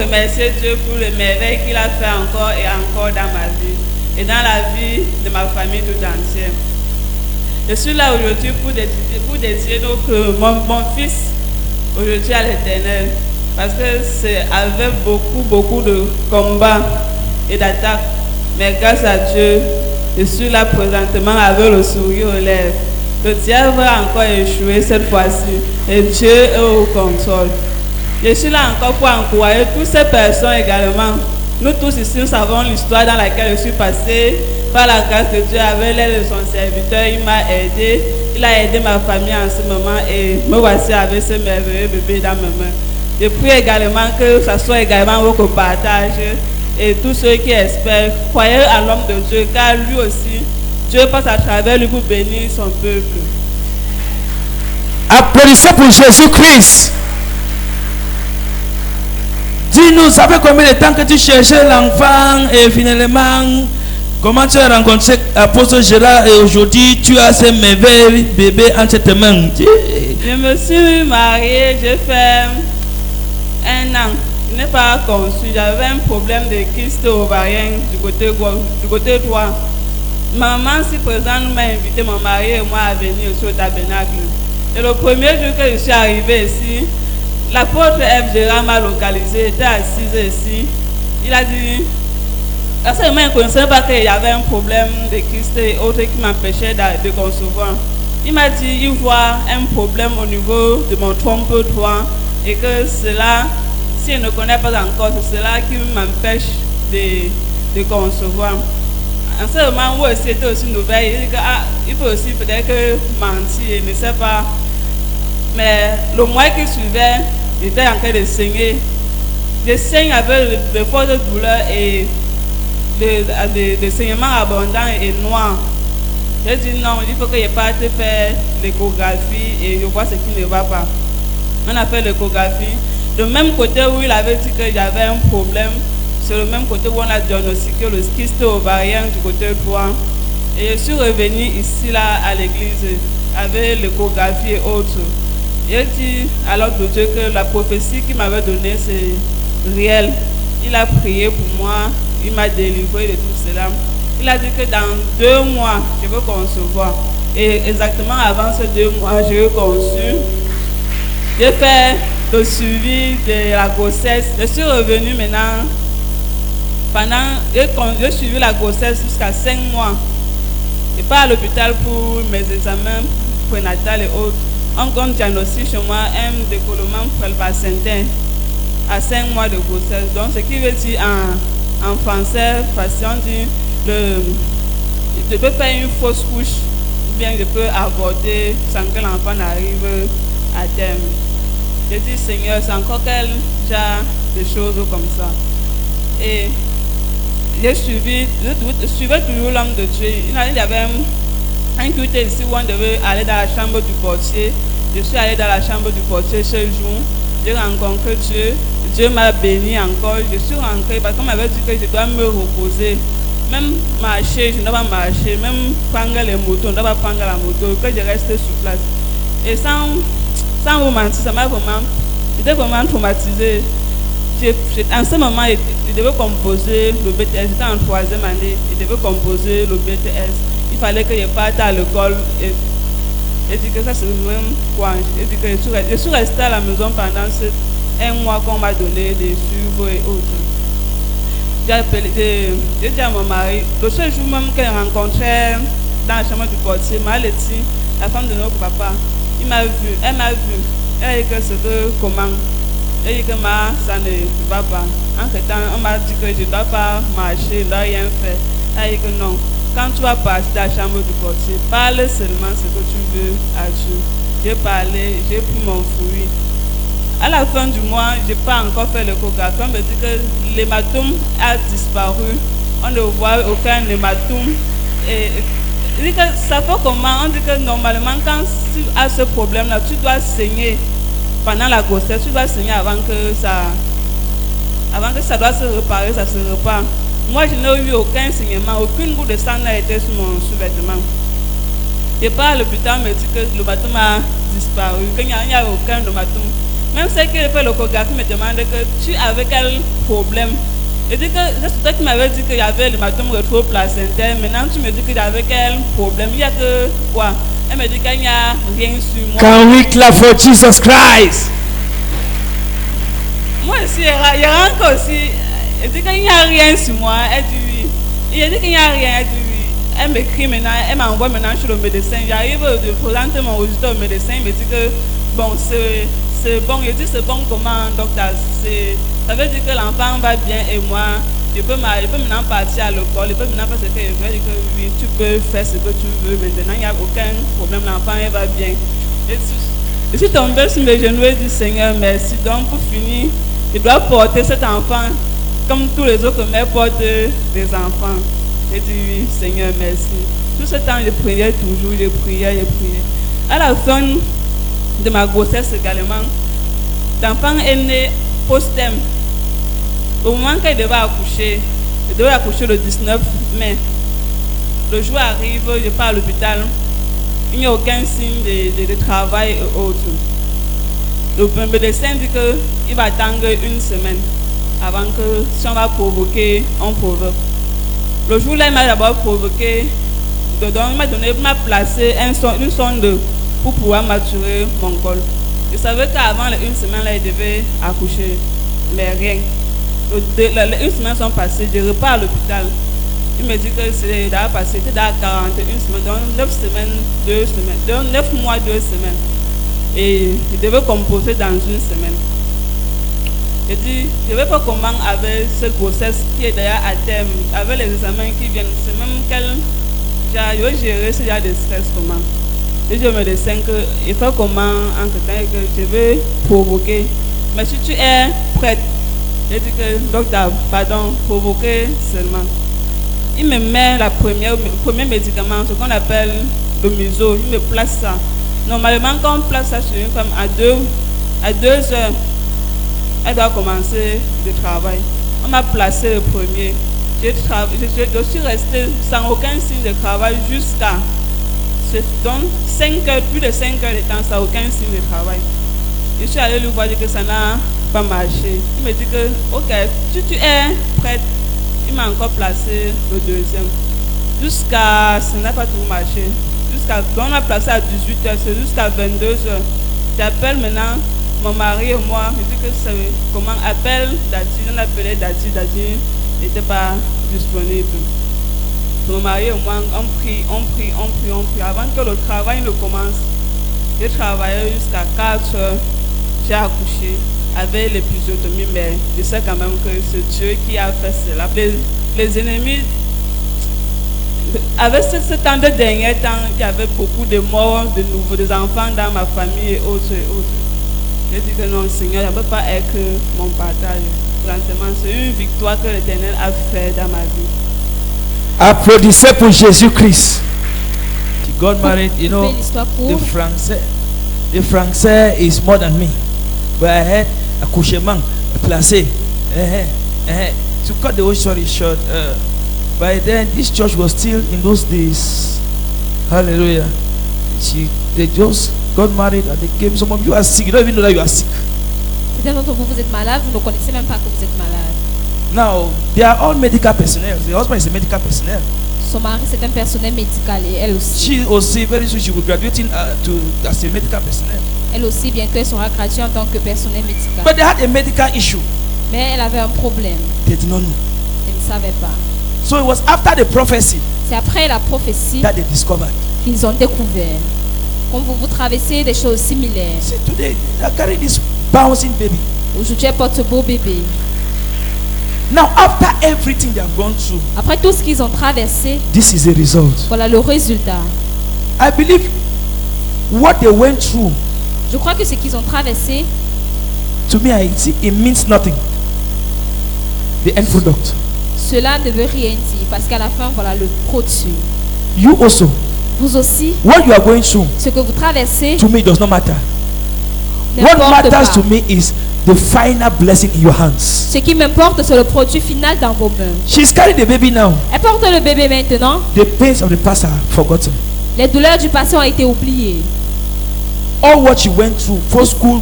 remercier Dieu pour le merveille qu'il a fait encore et encore dans ma vie et dans la vie de ma famille tout entière. Je suis là aujourd'hui pour dédier mon fils aujourd'hui à l'Éternel, parce que c'est avec beaucoup de combats et d'attaques, mais grâce à Dieu, je suis là présentement avec le sourire aux lèvres. Le diable va encore échouer cette fois-ci et Dieu est au contrôle. Je suis là encore pour encourager toutes ces personnes également. Nous tous ici, nous savons l'histoire dans laquelle je suis passée. Par la grâce de Dieu, avec l'aide de son serviteur, il m'a aidé. Il a aidé ma famille en ce moment et me voici avec ce merveilleux bébé dans mes mains. Je prie également que ce soit également votre partage et tous ceux qui espèrent, croyez à l'homme de Dieu, car lui aussi, Dieu passe à travers lui pour bénir son peuple. Applaudissez pour Jésus-Christ. Dis-nous, ça fait combien de temps que tu cherchais l'enfant et finalement, comment tu as rencontré l'apôtre Gérard et aujourd'hui tu as ce merveilleux bébé entre tes mains? Je me suis mariée, j'ai fait 1 an. Je n'ai pas conçu, j'avais un problème de kyste ovarien du côté droit. Maman, si présente, m'a invité mon mari et moi à venir aussi au tabernacle. Et le premier jour que je suis arrivée ici, l'apôtre F. Gérard m'a localisé, était assise ici. Il a dit, parce que moi je ne connaissais pas qu'il y avait un problème de kyste et autres qui m'empêchait de concevoir. Il m'a dit, il voit un problème au niveau de mon trompe droit et que cela, si je ne connais pas encore, c'est cela qui m'empêche de concevoir. En ce moment où c'était aussi nouvelle, il dit qu'il peut aussi peut-être mentir, il ne sait pas. Mais le mois qui suivait, j'étais en train de saigner. Je saigne avec de fortes douleurs et de saignements abondants et noirs. J'ai dit non, il faut que je parte faire l'échographie et je vois ce qui ne va pas. On a fait l'échographie. Le même côté où il avait dit que j'avais un problème, c'est le même côté où on a diagnostiqué le kyste ovarien du côté droit. Et je suis revenue ici là à l'église avec l'échographie et autres. J'ai dit à l'ordre de Dieu que la prophétie qu'il m'avait donnée c'est réel. Il a prié pour moi, il m'a délivré de tout cela. Il a dit que dans 2 mois, je veux concevoir. Et exactement avant ces 2 mois, j'ai conçu. J'ai fait le suivi de la grossesse. Je suis revenue maintenant. J'ai suivi la grossesse jusqu'à 5 mois. Je pars à l'hôpital pour mes examens prénatales et autres. On compte diagnostic chez moi un décollement placentaire à 5 mois de grossesse. Donc, ce qui veut dire en français, on dit je peux faire une fausse couche ou bien je peux avorter sans que l'enfant n'arrive à terme. Je dis, Seigneur, c'est encore quel genre de choses comme ça. Et je suivais toujours l'homme de Dieu. Il y avait un culte ici où on devait aller dans la chambre du portier. Je suis allée dans la chambre du portier ce jour. J'ai rencontré Dieu. Dieu m'a béni encore. Je suis rentrée parce qu'on m'avait dit que je dois me reposer. Même marcher, je ne dois pas marcher. Même prendre les motos, je ne dois pas prendre la moto. Que je reste sur place. Et sans vous mentir, ça m'a vraiment... J'étais vraiment traumatisée. En ce moment, je devais composer le BTS. J'étais en 3e année. Je devais composer le BTS. Il fallait que je parte à l'école. Et dit que ça c'est même quoi. Je dis que je suis restée à la maison pendant 1 mois qu'on m'a donné des suivre et autres. J'ai dit à mon mari, le seul jour même qu'elle rencontrait dans la chambre du portier, Malétie, la femme de notre papa, elle m'a vu. Elle a dit que c'était comment. Elle a dit que ça ne va pas. Entre-temps, on m'a dit que je ne dois pas marcher, je ne dois rien faire. Elle a dit que non. Quand tu vas passer dans la chambre du portier, parle seulement ce que tu veux à Dieu. J'ai parlé, j'ai pris mon fruit. À la fin du mois, je n'ai pas encore fait l'échographie. On me dit que l'hématome a disparu. On ne voit aucun hématome. Et dit que ça fait comment? On dit que normalement, quand tu as ce problème-là, tu dois saigner pendant la grossesse. Tu dois saigner avant que ça doit se réparer, ça se répare. Moi, je n'ai eu aucun saignement, aucune goutte de sang n'a été sur mon sous-vêtement. Je pars à l'hôpital, on me dit que l'hématome a disparu, qu'il n'y a aucun hématome. Même celle qui fait l'échographie me demande que tu avais quel problème. Je dis que c'est toi qui m'avais dit qu'il y avait l'hématome rétroplacentaire. Maintenant tu me dis qu'il y avait quel problème. Il y a que quoi? Elle me dit qu'il n'y a rien sur moi. Can we clap for Jesus Christ? Moi aussi, il y a encore aussi. Elle dit qu'il n'y a rien sur moi. Elle dit oui. Il dit qu'il n'y a rien. Elle dit oui. Elle m'écrit maintenant. Elle m'envoie maintenant chez le médecin. J'arrive de présenter mon résultat au médecin. Il me dit que bon, c'est bon. Je dis c'est bon comment, docteur? Ça veut dire que l'enfant va bien et moi, je peux maintenant partir à l'école. Je peux maintenant faire ce que je veux. Je dis que oui, tu peux faire ce que tu veux. Maintenant, il n'y a aucun problème. L'enfant, il va bien. Je suis tombée sur mes genoux et dit Seigneur, merci. Donc, pour finir, je dois porter cet enfant comme tous les autres mères portent des enfants. J'ai dit oui, Seigneur, merci. Tout ce temps, je priais toujours, je priais. À la fin de ma grossesse également, l'enfant est né post-terme. Au moment qu'il devait accoucher, il devait accoucher le 19 mai. Le jour arrive, je pars à l'hôpital. Il n'y a aucun signe de travail et autres. Le médecin dit qu'il va attendre une semaine avant que si on va provoquer, on provoque. Le jour-là, il m'a d'abord provoqué, donc il m'a placé une sonde pour pouvoir maturer mon col. Je savais qu'avant une semaine, là, il devait accoucher, mais rien. Une semaine sont passées, je repars à l'hôpital. Il me dit que c'est d'abord passé, c'était dans 41 semaines, donc 9 semaines, 2 semaines, donc 9 mois, 2 semaines. Et il devait composer dans une semaine. Je dis, je ne vais pas comment avec cette grossesse qui est d'ailleurs à terme, avec les examens qui viennent, c'est même je vais gérer ce genre de stress comment. Et je me dis qu'il faut comment entre temps que je vais provoquer. Mais si tu es prête, je dis que docteur, pardon, provoquer seulement. Il me met le premier médicament, ce qu'on appelle le museau, il me place ça. Normalement, quand on place ça sur une femme à 2 heures, elle doit commencer le travail. On m'a placé le premier. Je suis restée sans aucun signe de travail jusqu'à donc 5 heures, plus de 5 heures de temps, sans aucun signe de travail. Je suis allée lui voir dire que ça n'a pas marché. Il me dit que, ok, si tu es prête, il m'a encore placé le deuxième. Jusqu'à, ça n'a pas tout marché. On m'a placé à 18 heures, c'est jusqu'à 22 heures. J'appelle maintenant mon mari et moi, je dis que c'est comment appelle Dati, on appelait Dati n'était pas disponible. Mon mari et moi, on prie. Avant que le travail ne commence, j'ai travaillé jusqu'à 4 heures, j'ai accouché avec l'épisiotomie, mais je sais quand même que c'est Dieu qui a fait cela. Les ennemis, avec ce temps de dernier temps, il y avait beaucoup de morts, de nouveaux, des enfants dans ma famille et autres. J'ai dit que non, Seigneur, ça ne peut pas être mon partage. Franchement, c'est une victoire que l'Éternel a fait dans ma vie. Applaudissez pour Jésus-Christ. She got married, you know, the Français is more than me. But I had accouchement, placé. To cut the whole story short, by then this church was still in those days. Hallelujah. They just got married and they came. Some of you are sick. You don't even know that you are sick. Certains d'entre vous, vous êtes malade, vous ne connaissez même pas que vous êtes malade. Now, they are all medical personnel. The husband is a medical personnel. Son mari, c'est un personnel médical et elle aussi. She also very soon she will graduate as a medical personnel. Elle aussi, bientôt, elle sera graduée en tant que personnel médical. But they had a medical issue. Mais elle avait un problème. They did not know. Elle ne savait pas. So it was after the prophecy C'est après la prophétie that they discovered. qu'ils ont découvert. Quand vous traversez des choses similaires. See, today, I carry this bouncing baby. Aujourd'hui, elle porte ce beau bébé. Now, after everything they have gone through, Après tout ce qu'ils ont traversé, this is the result. voilà le résultat. I believe what they went through, Je crois que ce qu'ils ont traversé, to me, it means nothing. The end product. cela ne veut rien dire parce qu'à la fin, voilà le produit. You also, Vous aussi, what you are going through, ce que vous traversez to me, does not matter. What n'importe matters pas. to me is the final blessing in your hands. Ce qui m'importe, c'est le produit final dans vos mains. She's carrying the baby now. Elle porte le bébé maintenant. The pains of the past are forgotten. Les douleurs du passé ont été oubliées. All what you went through, for school,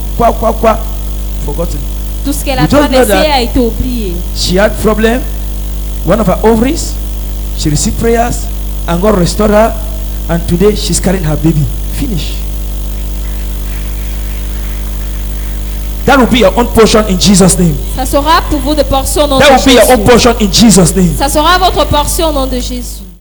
forgotten. Tout ce qu'elle a You don't know traversé that- a été oublié. She had problem, one of her ovaries. She received prayers, and God restored her. And today she's carrying her baby. Finish. That will be your own portion in Jesus' name. Ça sera pour vous de portion au nom That de will be your own Jésus. portion in Jesus' name. Ça sera votre portion au nom de Jésus.